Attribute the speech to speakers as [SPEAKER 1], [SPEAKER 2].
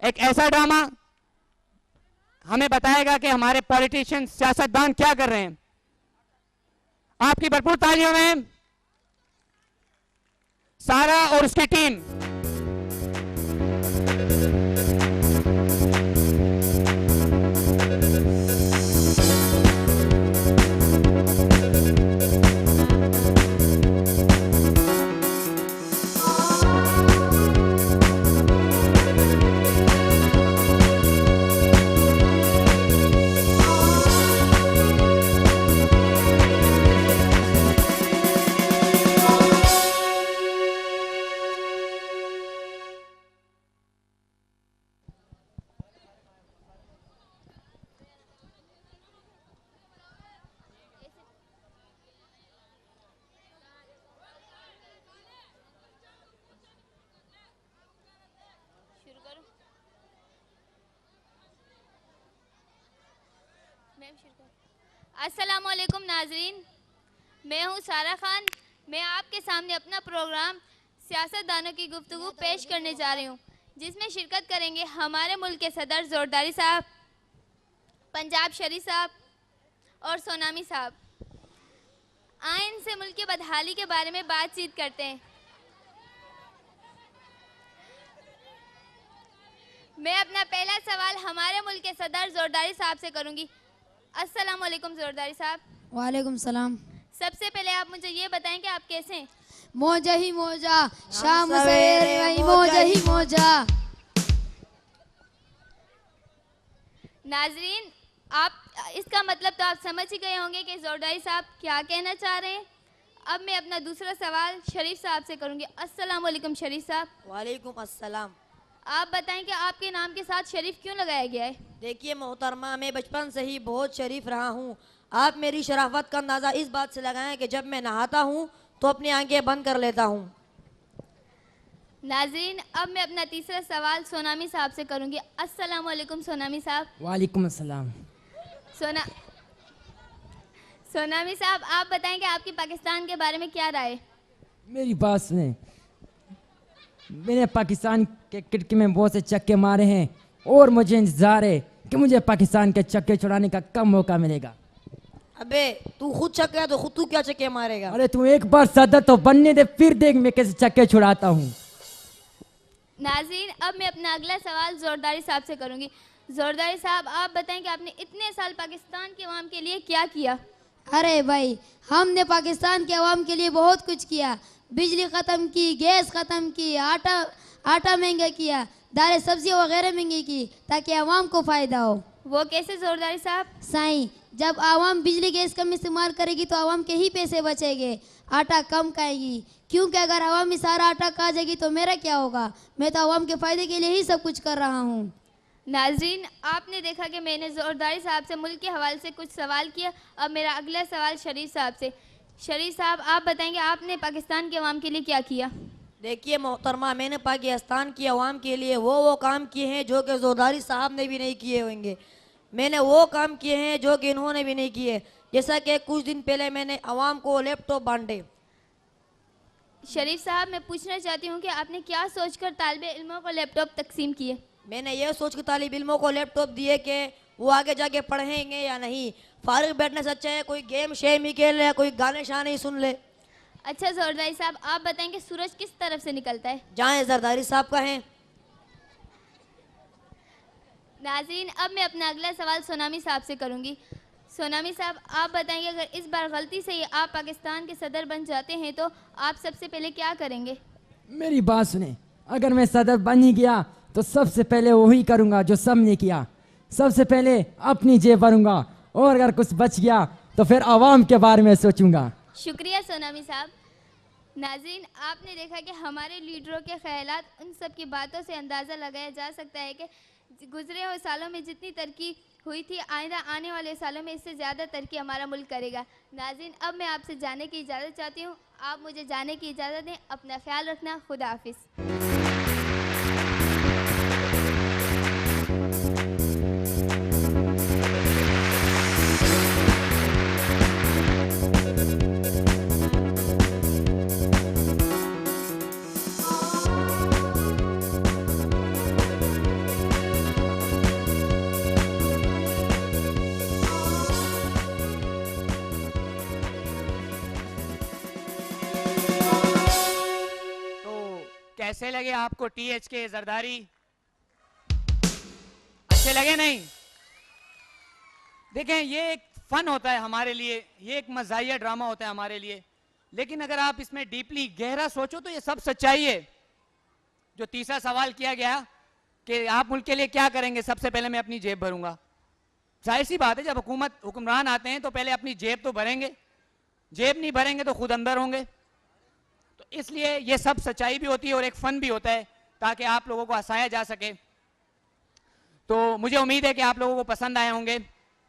[SPEAKER 1] एक ऐसा ड्रामा हमें बताएगा कि हमारे पॉलिटिशियन, सियासतदान क्या कर रहे हैं। आपकी भरपूर तालियों में सारा और उसकी टीम।
[SPEAKER 2] अस्सलामुअलैकुम नाजरीन, मैं हूं सारा खान। मैं आपके सामने अपना प्रोग्राम सियासतदानों की गुफ्तगू पेश करने जा रही हूं, जिसमें शिरकत करेंगे हमारे मुल्क के सदर ज़ोरदारी साहब, पंजाब शरीफ साहब और सोनामी साहब। आए इनसे मुल्क की बदहाली के बारे में बातचीत करते हैं। मैं अपना पहला सवाल हमारे मुल्क के सदर ज़ोरदारी साहब से करूंगी। अस्सलाम वालेकुम ज़ोरदारी साहब।
[SPEAKER 3] वालेकुम सलाम।
[SPEAKER 2] सबसे पहले आप मुझे ये बताएं कि आप कैसे हैं?
[SPEAKER 3] मौजा ही मौजा, शाम सवेरे वही मौजा ही मौजा।
[SPEAKER 2] नाजरीन, आप इसका मतलब तो आप समझ ही गए होंगे कि ज़ोरदारी साहब क्या कहना चाह रहे हैं। अब मैं अपना दूसरा सवाल शरीफ साहब से करूंगी। अस्सलाम वालेकुम शरीफ साहब।
[SPEAKER 4] वालेकुम अस्सलाम।
[SPEAKER 2] आप बताएं कि आपके नाम के साथ शरीफ क्यों लगाया गया है?
[SPEAKER 4] देखिए मोहतरमा, मैं बचपन से ही बहुत शरीफ रहा हूँ। आप मेरी शराफत का अंदाज़ा इस बात से लगाएं कि जब मैं नहाता हूँ तो अपनी आंखें बंद कर लेता हूँ।
[SPEAKER 2] नाजरीन, अब मैं अपना तीसरा सवाल सोनामी साहब से करूंगी। अस्सलाम वालेकुम सोनामी साहब।
[SPEAKER 5] वालेकुम अस्सलाम।
[SPEAKER 2] सोनामी साहब, आप बताएं कि आपकी पाकिस्तान के बारे में क्या राय है?
[SPEAKER 5] मेरी बात सुने, मैंने पाकिस्तान के क्रिकेट में बहुत से छक्के मारे हैं और मुझे इंतजार है कि मुझे पाकिस्तान के छक्के छुड़ाने का कम मौका मिलेगा।
[SPEAKER 4] अबे तू खुद छक्का है तो खुद तू क्या छक्के मारेगा?
[SPEAKER 5] अरे तू एक बार सदर तो बनने दे, फिर देख मैं कैसे छक्के छुड़ाता हूँ।
[SPEAKER 2] नाज़रीन, अब मैं अपना अगला सवाल ज़ोरदारी साहब से करूंगी। ज़ोरदारी साहब, आप बताएं कि आपने इतने साल पाकिस्तान के अवाम के लिए क्या किया?
[SPEAKER 3] अरे भाई, हमने पाकिस्तान के अवाम के लिए बहुत कुछ किया। बिजली ख़त्म की, गैस ख़त्म की, आटा महंगा किया, दालें सब्जियाँ वगैरह महंगी की ताकि आवाम को फ़ायदा हो।
[SPEAKER 2] वो कैसे ज़ोरदारी साहब?
[SPEAKER 3] साईं, जब आवाम बिजली गैस कम इस्तेमाल करेगी तो आवाम के ही पैसे बचेंगे, आटा कम खाएगी। क्योंकि अगर आवाम ही सारा आटा खा जाएगी तो मेरा क्या होगा? मैं तो आवाम के फ़ायदे के लिए ही सब कुछ कर रहा हूँ।
[SPEAKER 2] नाजरीन, आपने देखा कि मैंने ज़ोरदारी साहब से मुल्क के हवाले से कुछ सवाल किया। अब मेरा अगला सवाल शरीफ साहब से। शरीफ साहब, आप बताएंगे आपने पाकिस्तान के अवाम के लिए क्या किया?
[SPEAKER 4] देखिए मोहतरमा, मैंने पाकिस्तान की आवाम के लिए वो काम किए हैं जो कि ज़ोरदारी साहब ने भी नहीं किए होंगे। मैंने वो काम किए हैं जो कि इन्होंने भी नहीं किए। जैसा कि कुछ दिन पहले मैंने आवाम को लैपटॉप बांटे।
[SPEAKER 2] शरीफ साहब, मैं पूछना चाहती हूँ कि आपने क्या सोचकर तालिबे इल्मों को लैपटॉप तकसीम किए?
[SPEAKER 4] मैंने ये सोच कर तालिब इल्मों को लैपटॉप दिए कि वो आगे जाके पढ़ेंगे या नहीं। फारिग बैठने से अच्छा है कोई गेम शेम ही खेल ले, कोई गाने शाने ही सुन ले।
[SPEAKER 2] अच्छा ज़ोरदारी साहब, आप बताएंगे सूरज किस तरफ से निकलता है?
[SPEAKER 4] जहाँ ज़रदारी साहब का है।
[SPEAKER 2] नाज़रीन, अब मैं अपना अगला सवाल सोनामी साहब से करूंगी। सोनामी साहब, आप बताएंगे अगर इस बार गलती से ही आप पाकिस्तान के सदर बन जाते हैं तो आप सबसे पहले क्या करेंगे?
[SPEAKER 5] मेरी बात सुने, अगर मैं सदर बन ही गया तो सबसे पहले वही करूँगा जो सबने किया। सबसे पहले अपनी जेब भरूंगा और अगर कुछ बच गया तो फिर आवाम के बारे में सोचूंगा।
[SPEAKER 2] शुक्रिया सोनामी साहब। नाज़रीन, आपने देखा कि हमारे लीडरों के ख्यालात, उन सब की बातों से अंदाज़ा लगाया जा सकता है कि गुजरे हुए सालों में जितनी तरक्की हुई थी, आइंदा आने वाले सालों में इससे ज़्यादा तरक्की हमारा मुल्क करेगा। नाज़रीन, अब मैं आपसे जाने की इजाज़त चाहती हूँ। आप मुझे जाने की इजाज़त दें। अपना ख्याल रखना। खुदा हाफिज़।
[SPEAKER 1] कैसे लगे आपको THK जरदारी? अच्छे लगे नहीं? देखें, ये एक फन होता है हमारे लिए, ये एक मज़ाहिया ड्रामा होता है हमारे लिए, लेकिन अगर आप इसमें डीपली गहरा सोचो तो ये सब सच्चाई है। जो तीसरा सवाल किया गया कि आप मुल्क के लिए क्या करेंगे, सबसे पहले मैं अपनी जेब भरूंगा। जाहिर सी बात है, जब हुक्मरान आते हैं तो पहले अपनी जेब तो भरेंगे, जेब नहीं भरेंगे तो खुद अंदर होंगे। तो इसलिए ये सब सच्चाई भी होती है और एक फन भी होता है, ताकि आप लोगों को हंसाया जा सके। तो मुझे उम्मीद है कि आप लोगों को पसंद आए होंगे।